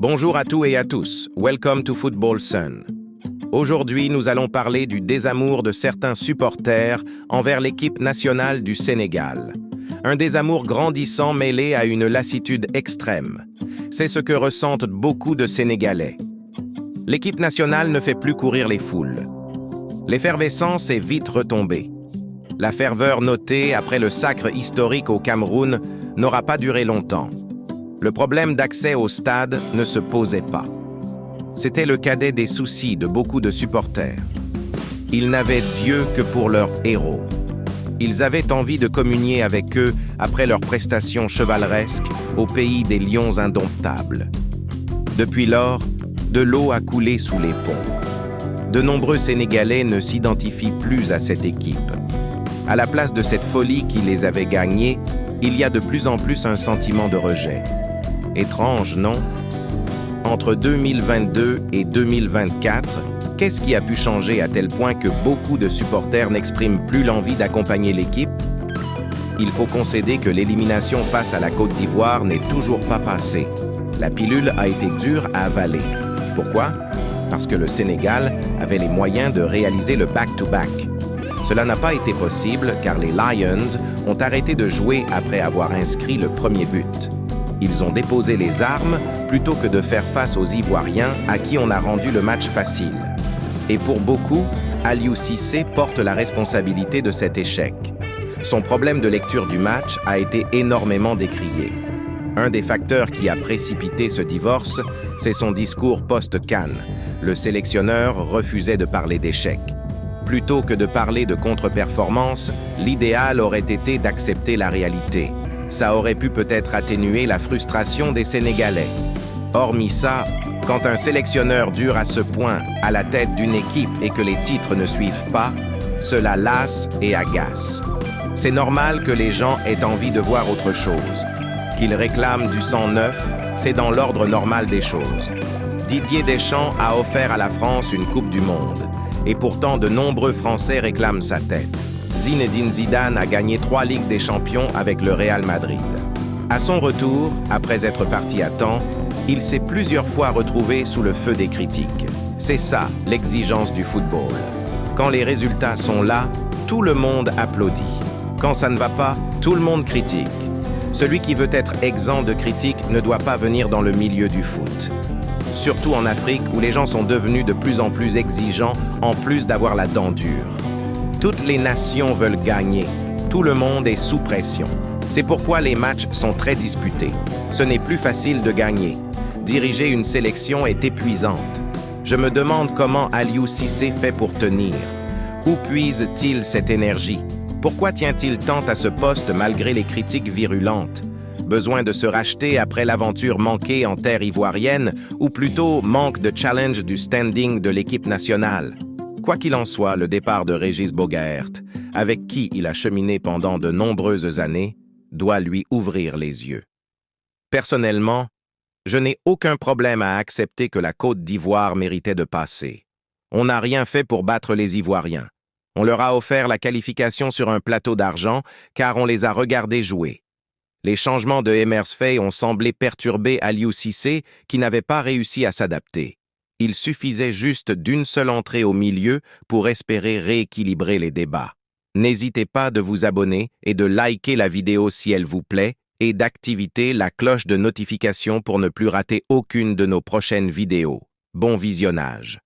Bonjour à tous et à tous, welcome to Football Sun. Aujourd'hui, nous allons parler du désamour de certains supporters envers l'équipe nationale du Sénégal. Un désamour grandissant mêlé à une lassitude extrême. C'est ce que ressentent beaucoup de Sénégalais. L'équipe nationale ne fait plus courir les foules. L'effervescence est vite retombée. La ferveur notée après le sacre historique au Cameroun n'aura pas duré longtemps. Le problème d'accès au stade ne se posait pas. C'était le cadet des soucis de beaucoup de supporters. Ils n'avaient Dieu que pour leur héros. Ils avaient envie de communier avec eux après leur prestation chevaleresque au pays des lions indomptables. Depuis lors, de l'eau a coulé sous les ponts. De nombreux Sénégalais ne s'identifient plus à cette équipe. À la place de cette folie qui les avait gagnés, il y a de plus en plus un sentiment de rejet. Étrange, non? Entre 2022 et 2024, qu'est-ce qui a pu changer à tel point que beaucoup de supporters n'expriment plus l'envie d'accompagner l'équipe? Il faut concéder que l'élimination face à la Côte d'Ivoire n'est toujours pas passée. La pilule a été dure à avaler. Pourquoi? Parce que le Sénégal avait les moyens de réaliser le back-to-back. Cela n'a pas été possible car les Lions ont arrêté de jouer après avoir inscrit le premier but. Ils ont déposé les armes plutôt que de faire face aux Ivoiriens à qui on a rendu le match facile. Et pour beaucoup, Aliou Cissé porte la responsabilité de cet échec. Son problème de lecture du match a été énormément décrié. Un des facteurs qui a précipité ce divorce, c'est son discours post-CAN. Le sélectionneur refusait de parler d'échec. Plutôt que de parler de contre-performance, l'idéal aurait été d'accepter la réalité. Ça aurait pu peut-être atténuer la frustration des Sénégalais. Hormis ça, quand un sélectionneur dure à ce point à la tête d'une équipe et que les titres ne suivent pas, cela lasse et agace. C'est normal que les gens aient envie de voir autre chose. Qu'ils réclament du sang neuf, c'est dans l'ordre normal des choses. Didier Deschamps a offert à la France une Coupe du Monde. Et pourtant, de nombreux Français réclament sa tête. Zinedine Zidane a gagné 3 Ligues des Champions avec le Real Madrid. À son retour, après être parti à temps, il s'est plusieurs fois retrouvé sous le feu des critiques. C'est ça, l'exigence du football. Quand les résultats sont là, tout le monde applaudit. Quand ça ne va pas, tout le monde critique. Celui qui veut être exempt de critiques ne doit pas venir dans le milieu du foot. Surtout en Afrique où les gens sont devenus de plus en plus exigeants en plus d'avoir la dent dure. Toutes les nations veulent gagner. Tout le monde est sous pression. C'est pourquoi les matchs sont très disputés. Ce n'est plus facile de gagner. Diriger une sélection est épuisante. Je me demande comment Aliou Cissé fait pour tenir. Où puise-t-il cette énergie? Pourquoi tient-il tant à ce poste malgré les critiques virulentes? Besoin de se racheter après l'aventure manquée en terre ivoirienne ou plutôt manque de challenge du standing de l'équipe nationale? Quoi qu'il en soit, le départ de Régis Bogaert, avec qui il a cheminé pendant de nombreuses années, doit lui ouvrir les yeux. Personnellement, je n'ai aucun problème à accepter que la Côte d'Ivoire méritait de passer. On n'a rien fait pour battre les Ivoiriens. On leur a offert la qualification sur un plateau d'argent car on les a regardés jouer. Les changements de Emers Faye ont semblé perturber Aliou Cissé qui n'avait pas réussi à s'adapter. Il suffisait juste d'une seule entrée au milieu pour espérer rééquilibrer les débats. N'hésitez pas de vous abonner et de liker la vidéo si elle vous plaît et d'activer la cloche de notification pour ne plus rater aucune de nos prochaines vidéos. Bon visionnage!